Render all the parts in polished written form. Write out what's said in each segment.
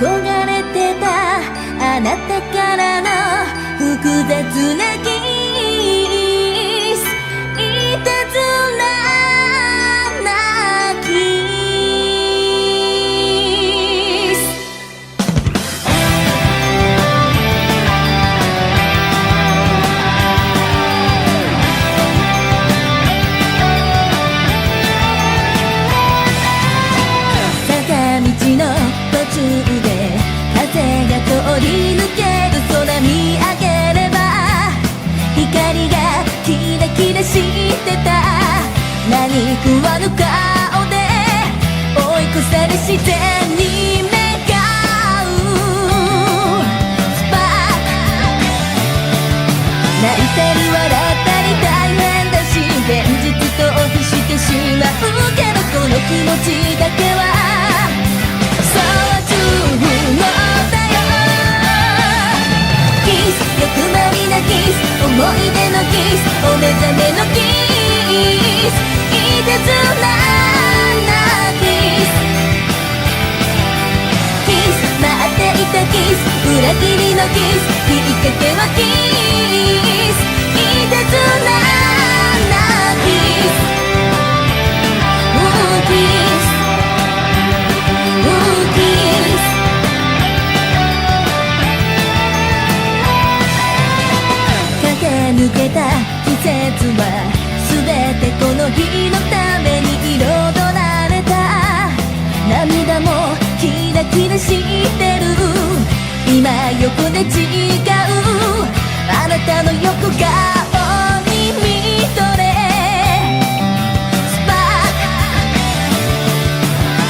憧れてたあなたからの複雑なキス、いたずらなキス。坂道の途中で風が通り抜ける空見上げれば光がキラキラしてた。何食わぬ顔で追い越され自然に願うスパーク。泣いたり笑ったり大変だし現実逃避してしまうけどこの気持ちだけは欲張りなキス、思い出のキス、お目覚めのキス、いたずらなキス。キス、待っていたキス、裏切りのキス、きっかけはキス、いたずらなキス。キス、キス。抜けた季節は全てこの日のために彩られた。涙もキラキラしてる今横で違うあなたの横顔に見とれスパーク。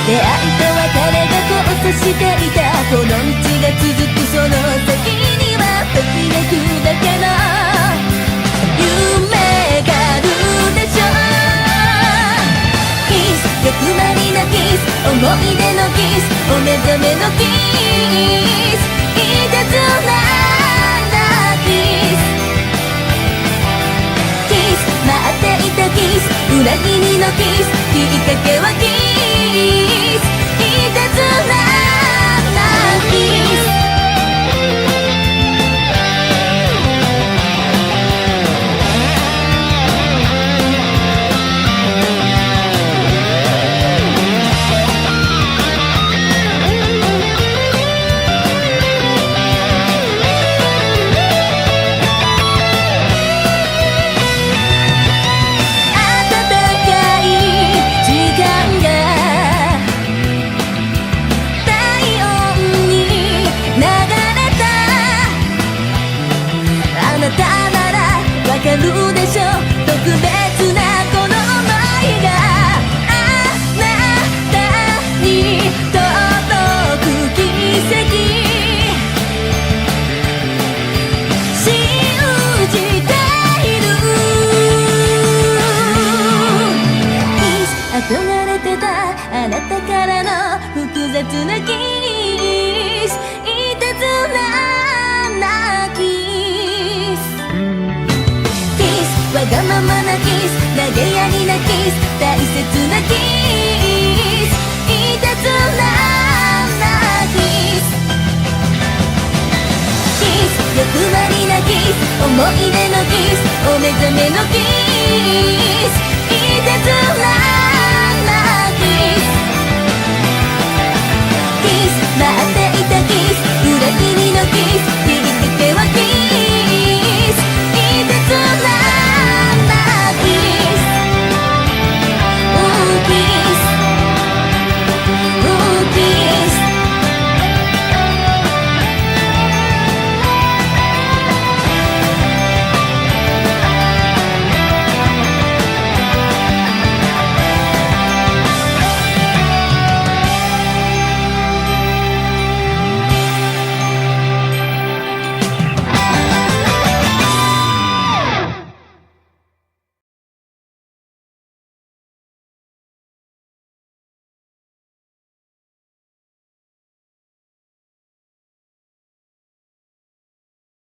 出会いと別れが交差していたこの道が続くその先にはときめくだけの夢があるでしょ。キス、欲張りなキス、思い出のキス、お目覚めのキス、いたずらなキス。キス、待っていたキス、裏切りのキス、きっかけはキス、いたずらなキス。わかるでしょ特別なこの想いがあなたに届く奇跡信じている。憧れてたあなたからの複雑なキス、いたずらなキス。わがままなキス、投げやりなキス、大切なキス、いたずらなキス。キス、欲張りなキス、思い出のキス、お目覚めのキス。